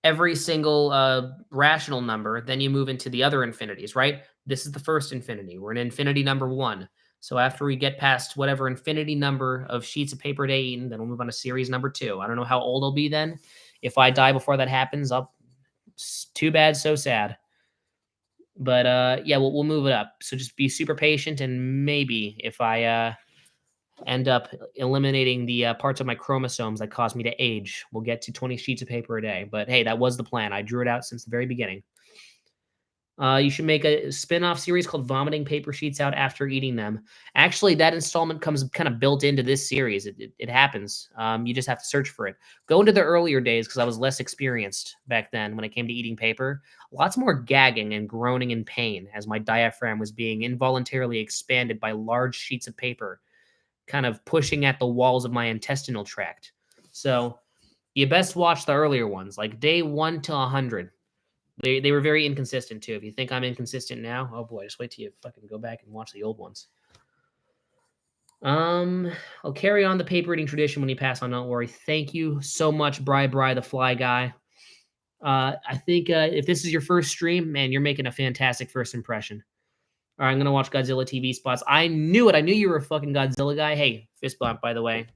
every single rational number, then you move into the other infinities, right? This is the first infinity. We're in infinity number 1. So after we get past whatever infinity number of sheets of paper a day eaten, then we'll move on to series number 2. I don't know how old I'll be then. If I die before that happens, too bad, so sad. But yeah, we'll move it up. So just be super patient, and maybe if I end up eliminating the parts of my chromosomes that cause me to age, we'll get to 20 sheets of paper a day. But hey, that was the plan. I drew it out since the very beginning. You should make a spin-off series called Vomiting Paper Sheets Out After Eating Them. Actually, that installment comes kind of built into this series. It happens. You just have to search for it. Go into the earlier days because I was less experienced back then when it came to eating paper. Lots more gagging and groaning in pain as my diaphragm was being involuntarily expanded by large sheets of paper, kind of pushing at the walls of my intestinal tract. So you best watch the earlier ones, like day 1 to 100. They were very inconsistent too. If you think I'm inconsistent now, oh boy, just wait till you fucking go back and watch the old ones. I'll carry on the paper eating tradition when you pass on. Don't worry. Thank you so much, Bri the Fly Guy. I think if this is your first stream, man, you're making a fantastic first impression. All right, I'm gonna watch Godzilla TV spots. I knew it. I knew you were a fucking Godzilla guy. Hey, fist bump, by the way.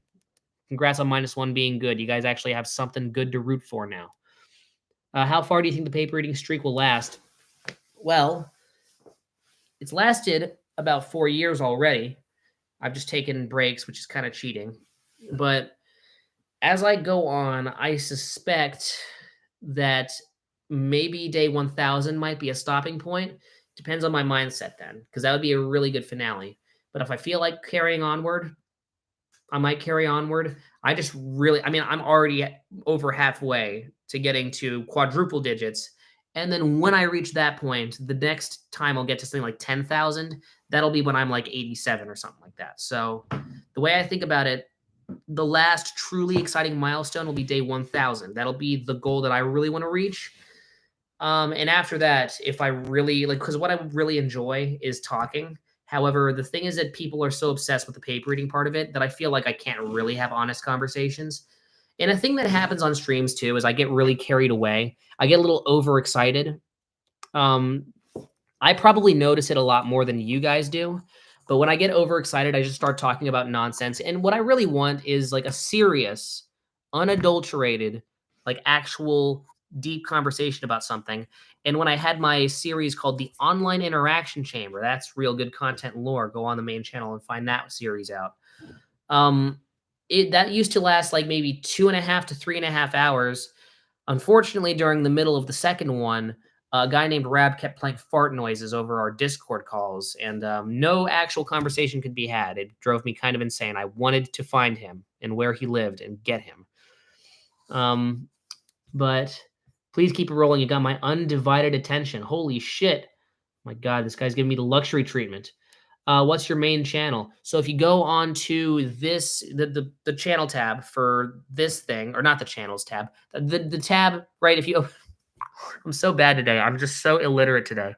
Congrats on -1 being good. You guys actually have something good to root for now. How far do you think the paper eating streak will last? Well, it's lasted about 4 years already. I've just taken breaks, which is kind of cheating. But as I go on, I suspect that maybe day 1000 might be a stopping point. Depends on my mindset then, because that would be a really good finale. But if I feel like carrying onward, I might carry onward. I just really, I mean, I'm already over halfway to getting to quadruple digits. And then when I reach that point, the next time I'll get to something like 10,000, that'll be when I'm like 87 or something like that. So the way I think about it, the last truly exciting milestone will be day 1000. That'll be the goal that I really want to reach. And after that, if I really like, because what I really enjoy is talking. However, the thing is that people are so obsessed with the paper reading part of it that I feel like I can't really have honest conversations. And a thing that happens on streams too is I get really carried away. I get a little overexcited. Um, I probably notice it a lot more than you guys do. But when I get overexcited, I just start talking about nonsense. And what I really want is like a serious, unadulterated, like actual deep conversation about something. And when I had my series called The Online Interaction Chamber, that's real good content and lore. Go on the main channel and find that series out. That used to last like maybe 2.5 to 3.5 hours. Unfortunately, during the middle of the second one, a guy named Rab kept playing fart noises over our Discord calls, and no actual conversation could be had. It drove me kind of insane. I wanted to find him and where he lived and get him. But please keep it rolling. You got my undivided attention. Holy shit. My God, this guy's giving me the luxury treatment. What's your main channel? So if you go on to this, the channel tab for this thing, or not the channels tab, the tab, right? If you, I'm so bad today. I'm just so illiterate today.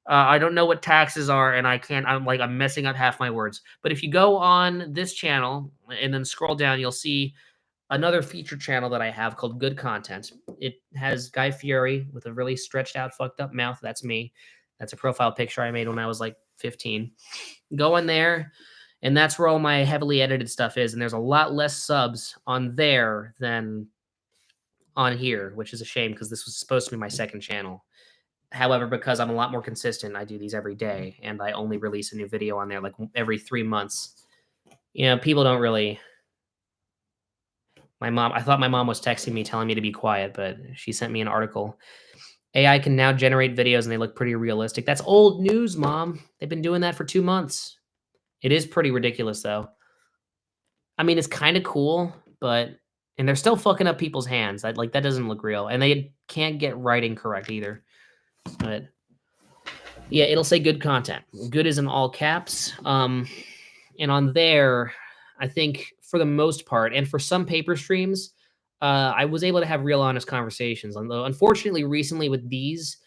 I don't know what taxes are, and I'm messing up half my words. But if you go on this channel and then scroll down, you'll see another feature channel that I have called Good Content. It has Guy Fieri with a really stretched out, fucked up mouth. That's me. That's a profile picture I made when I was like 15. Go in there, and that's where all my heavily edited stuff is. And there's a lot less subs on there than on here, which is a shame because this was supposed to be my second channel. However, because I'm a lot more consistent, I do these every day, and I only release a new video on there like every 3 months. You know, people don't really. I thought my mom was texting me telling me to be quiet, but she sent me an article. AI can now generate videos and they look pretty realistic. That's old news, Mom. They've been doing that for 2 months. It is pretty ridiculous, though. I mean, it's kind of cool, and they're still fucking up people's hands. That doesn't look real, and they can't get writing correct either. But yeah, it'll say good content. Good is in all caps. And on there, I think for the most part, and for some paper streams, I was able to have real honest conversations. Although, unfortunately, recently with these,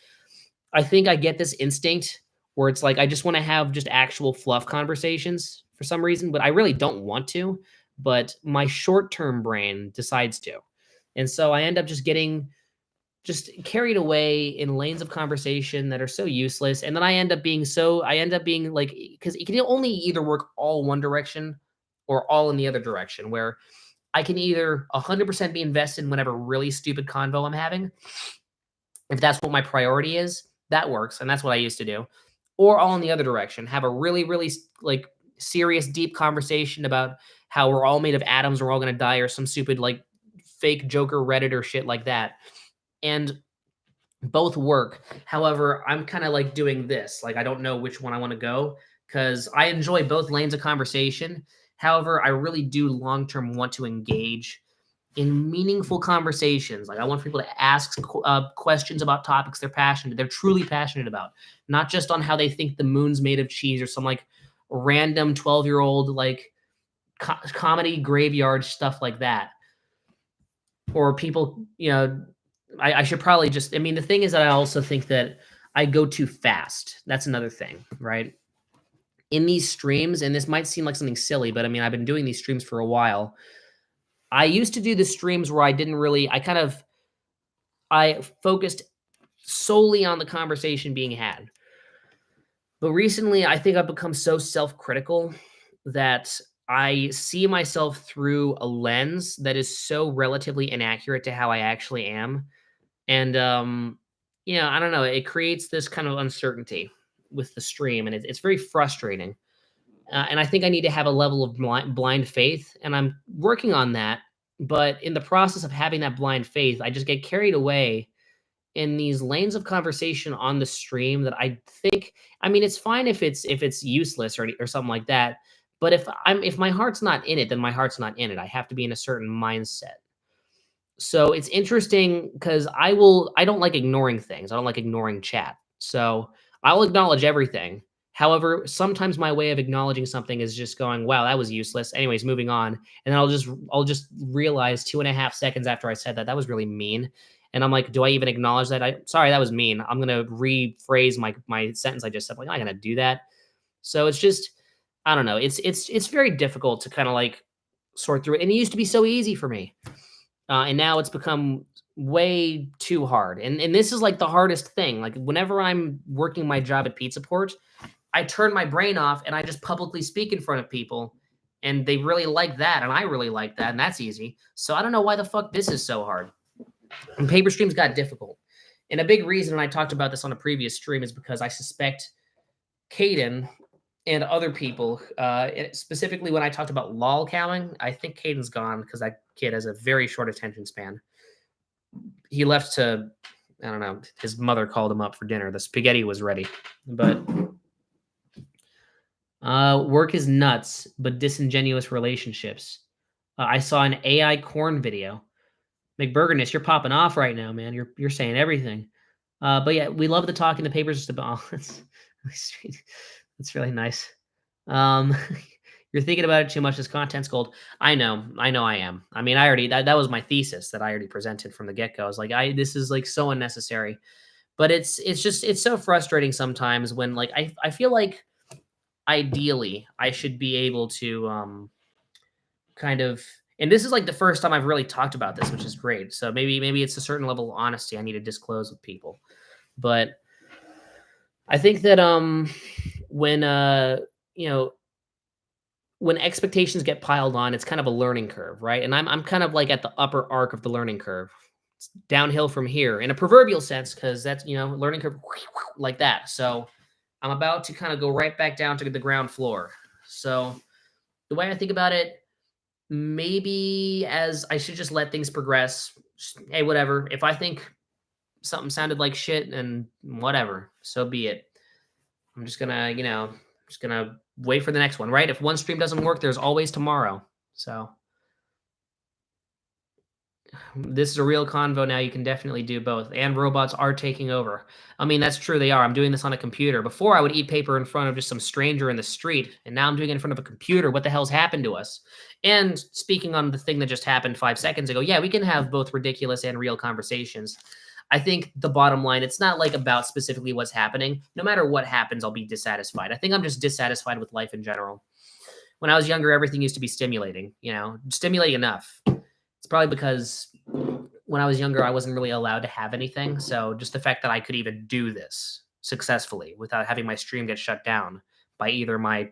I think I get this instinct where it's like I just want to have just actual fluff conversations for some reason, but I really don't want to. But my short-term brain decides to. And so I end up just getting just carried away in lanes of conversation that are so useless. And then I end up being like, because it can only either work all one direction or all in the other direction, where I can either 100% be invested in whatever really stupid convo I'm having. If that's what my priority is, that works. And that's what I used to do. Or all in the other direction, have a really, really like serious, deep conversation about how we're all made of atoms, we're all going to die, or some stupid like fake Joker Reddit or shit like that. And both work. However, I'm kind of like doing this. Like, I don't know which one I want to go because I enjoy both lanes of conversation. However, I really do long-term want to engage in meaningful conversations. Like, I want people to ask questions about topics they're truly passionate about, not just on how they think the moon's made of cheese or some like random 12-year-old like comedy graveyard stuff like that. Or people, you know, I should probably just, I mean, the thing is that I also think that I go too fast. That's another thing, right? In these streams, and this might seem like something silly, but I mean, I've been doing these streams for a while. I used to do the streams where I focused solely on the conversation being had. But recently, I think I've become so self-critical that I see myself through a lens that is so relatively inaccurate to how I actually am. And, you know, I don't know, it creates this kind of uncertainty with the stream, and it's very frustrating. And I think I need to have a level of blind faith, and I'm working on that. But in the process of having that blind faith, I just get carried away in these lanes of conversation on the stream that I think, I mean, it's fine if it's useless or something like that. But if my heart's not in it, then my heart's not in it. I have to be in a certain mindset. So it's interesting because I don't like ignoring things. I don't like ignoring chat. So I'll acknowledge everything. However, sometimes my way of acknowledging something is just going, wow, that was useless. Anyways, moving on. And then I'll just realize 2.5 seconds after I said that was really mean. And I'm like, do I even acknowledge that? Sorry, that was mean. I'm gonna rephrase my sentence I just said. Like, I'm not gonna do that. So it's just, I don't know. It's very difficult to kind of like sort through it. And it used to be so easy for me. And now it's become way too hard. And this is like the hardest thing. Like whenever I'm working my job at Pizza Port, I turn my brain off and I just publicly speak in front of people. And they really like that. And I really like that. And that's easy. So I don't know why the fuck this is so hard. And paper streams got difficult. And a big reason, and I talked about this on a previous stream, is because I suspect Caden and other people, specifically when I talked about lol counting, I think Caden's gone because that kid has a very short attention span. He left to, I don't know, his mother called him up for dinner. The spaghetti was ready. But work is nuts, but disingenuous relationships. I saw an AI corn video. McBurgerness, you're popping off right now, man. You're saying everything. But yeah, we love the talk in the papers just about. That's really nice. You're thinking about it too much. This content's gold. I know I am. I mean, I already, that was my thesis that I already presented from the get-go. I was like, this is like so unnecessary. But it's so frustrating sometimes when like, I feel like ideally I should be able to kind of, and this is like the first time I've really talked about this, which is great. So maybe it's a certain level of honesty I need to disclose with people. But I think that when you know, when expectations get piled on, it's kind of a learning curve, right? And I'm kind of like at the upper arc of the learning curve. It's downhill from here in a proverbial sense, because that's, learning curve like that. So I'm about to kind of go right back down to the ground floor. So the way I think about it, maybe as I should just let things progress. Hey, whatever. If I think something sounded like shit, and whatever, so be it. I'm just gonna wait for the next one, right? If one stream doesn't work, there's always tomorrow. So this is a real convo now. You can definitely do both. And robots are taking over. I mean, that's true. They are. I'm doing this on a computer. Before, I would eat paper in front of just some stranger in the street. And now I'm doing it in front of a computer. What the hell's happened to us? And speaking on the thing that just happened 5 seconds ago, yeah, we can have both ridiculous and real conversations. I think the bottom line, it's not like about specifically what's happening. No matter what happens, I'll be dissatisfied. I think I'm just dissatisfied with life in general. When I was younger, everything used to be stimulating, stimulating enough. It's probably because when I was younger, I wasn't really allowed to have anything. So just the fact that I could even do this successfully without having my stream get shut down by either my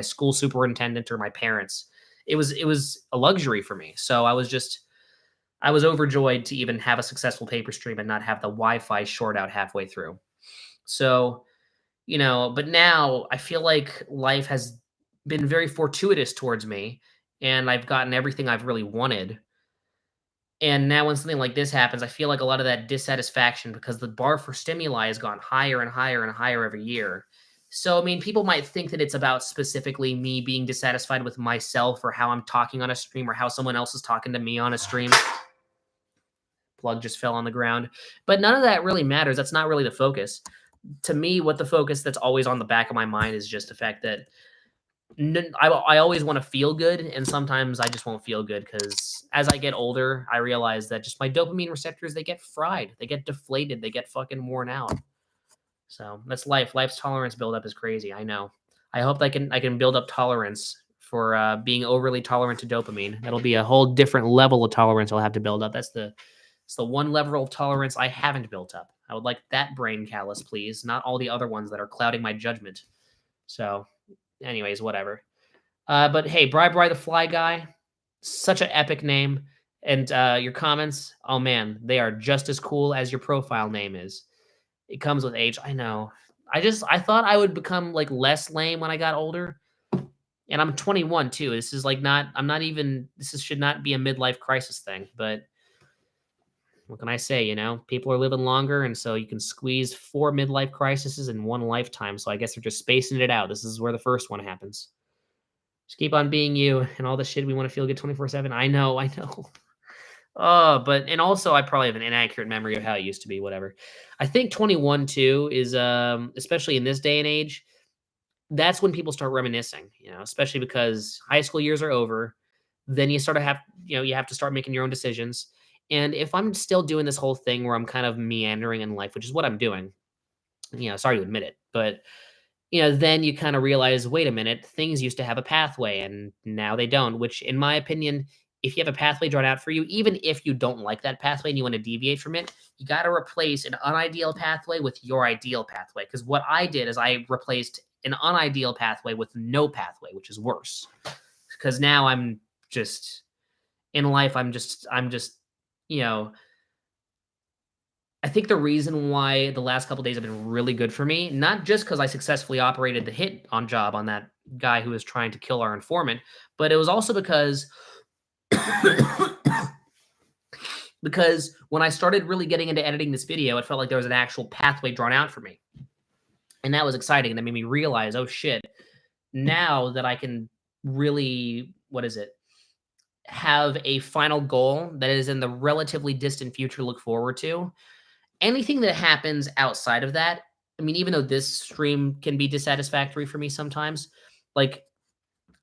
school superintendent or my parents, it was a luxury for me. So I was overjoyed to even have a successful paper stream and not have the Wi-Fi short out halfway through. So, but now I feel like life has been very fortuitous towards me, and I've gotten everything I've really wanted. And now when something like this happens, I feel like a lot of that dissatisfaction, because the bar for stimuli has gone higher and higher and higher every year. So, I mean, people might think that it's about specifically me being dissatisfied with myself or how I'm talking on a stream or how someone else is talking to me on a stream. Plug just fell on the ground. But none of that really matters. That's not really the focus. To me, what the focus that's always on the back of my mind is just the fact that I always want to feel good, and sometimes I just won't feel good because as I get older, I realize that just my dopamine receptors, they get fried, they get deflated, they get fucking worn out. So that's life. Life's tolerance buildup is crazy. I know. I hope I can build up tolerance for being overly tolerant to dopamine. That'll be a whole different level of tolerance I'll have to build up. It's the one level of tolerance I haven't built up. I would like that brain callus, please, not all the other ones that are clouding my judgment. So anyways, whatever. But hey, Bri the Fly Guy, such an epic name. And your comments, oh man, they are just as cool as your profile name is. It comes with age. I know. I thought I would become like less lame when I got older. And I'm 21 too. This should not be a midlife crisis thing, but what can I say? People are living longer, and so you can squeeze 4 midlife crises in one lifetime. So I guess they're just spacing it out. This is where the first one happens. Just keep on being you and all the shit we want to feel good 24/7. I know, I know. And also I probably have an inaccurate memory of how it used to be, whatever. I think 21 too is especially in this day and age, that's when people start reminiscing, especially because high school years are over. Then you sort of have, you have to start making your own decisions. And if I'm still doing this whole thing where I'm kind of meandering in life, which is what I'm doing, sorry to admit it, but then you kind of realize, wait a minute, things used to have a pathway and now they don't, which in my opinion, if you have a pathway drawn out for you, even if you don't like that pathway and you want to deviate from it, you got to replace an unideal pathway with your ideal pathway. Because what I did is I replaced an unideal pathway with no pathway, which is worse. Because now I'm just in life, I'm just, I think the reason why the last couple days have been really good for me, not just because I successfully operated the hit on job on that guy who was trying to kill our informant, but it was also because because when I started really getting into editing this video, it felt like there was an actual pathway drawn out for me. And that was exciting. And that made me realize, oh shit, now that I can really, have a final goal that is in the relatively distant future to look forward to. Anything that happens outside of that, I mean, even though this stream can be dissatisfactory for me sometimes, like,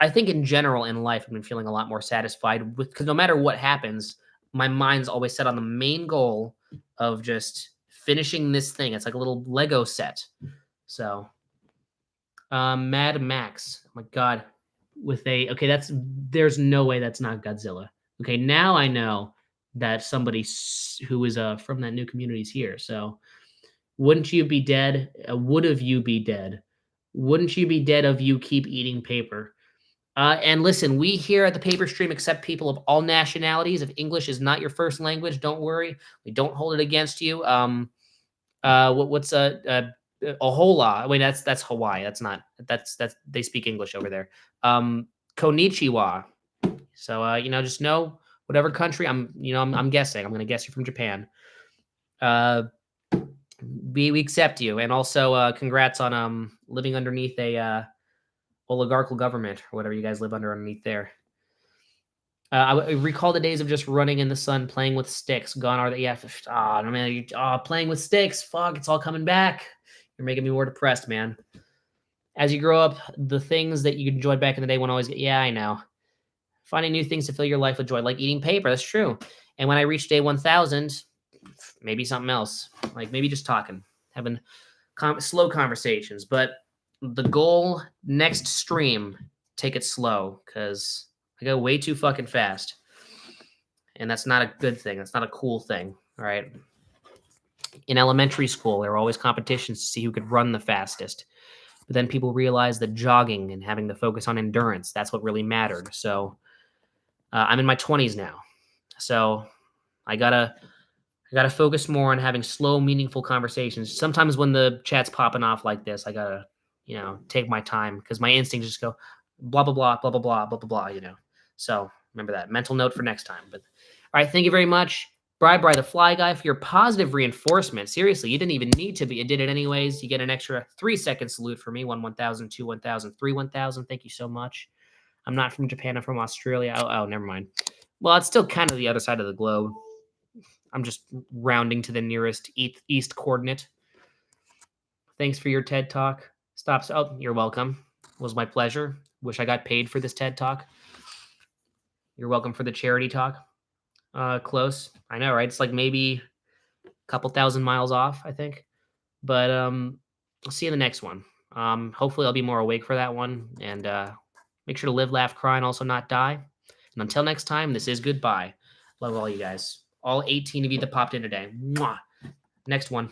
I think in general in life, I've been feeling a lot more satisfied with, because no matter what happens, my mind's always set on the main goal of just finishing this thing. It's like a little Lego set. So, Mad Max. Oh my God. There's no way that's not Godzilla. Okay, now I know that somebody who is from that new community is here. So, wouldn't you be dead? Would of you be dead? Wouldn't you be dead of you keep eating paper? And listen, we here at the Paper Stream accept people of all nationalities. If English is not your first language, don't worry. We don't hold it against you. What's Ahola? Wait, that's Hawaii. That's they speak English over there. Konnichiwa. So just know whatever country I'm guessing. I'm gonna guess you're from Japan. We accept you, and also congrats on living underneath a oligarchical government or whatever you guys live underneath there. I recall the days of just running in the sun, playing with sticks. Gone are the playing with sticks. Fuck, it's all coming back. You're making me more depressed, man. As you grow up, the things that you enjoyed back in the day won't always get. Yeah, I know. Finding new things to fill your life with joy, like eating paper. That's true. And when I reach day 1000, maybe something else, like maybe just talking, having slow conversations. But the goal next stream, take it slow, because I go way too fucking fast. And that's not a good thing. That's not a cool thing. All right. In elementary school, there were always competitions to see who could run the fastest. But then people realized that jogging and having to focus on endurance, that's what really mattered. So I'm in my 20s now. So I gotta focus more on having slow, meaningful conversations. Sometimes when the chat's popping off like this, I gotta, take my time, because my instincts just go blah, blah, blah, blah, blah, blah, blah, blah, blah, So remember that. Mental note for next time. But all right, thank you very much, Bri the Fly Guy, for your positive reinforcement. Seriously, you didn't even need to, but you did it anyways. You get an extra 3-second salute for me. 1,000, 2, 1,000, 3, 1,000. Thank you so much. I'm not from Japan. I'm from Australia. Oh, never mind. Well, it's still kind of the other side of the globe. I'm just rounding to the nearest east coordinate. Thanks for your TED Talk. Oh, you're welcome. It was my pleasure. Wish I got paid for this TED Talk. You're welcome for the charity talk. Close. I know, right? It's like maybe a couple thousand miles off, I think. But I'll see you in the next one. Hopefully I'll be more awake for that one. And make sure to live, laugh, cry, and also not die. And until next time, this is goodbye. Love all you guys. All 18 of you that popped in today. Mwah. Next one.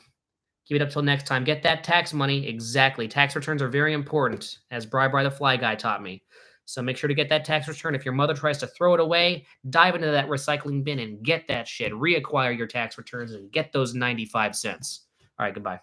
Keep it up till next time. Get that tax money. Exactly. Tax returns are very important, as Bri the Fly Guy taught me. So make sure to get that tax return. If your mother tries to throw it away, dive into that recycling bin and get that shit. Reacquire your tax returns and get those 95 cents. All right, goodbye.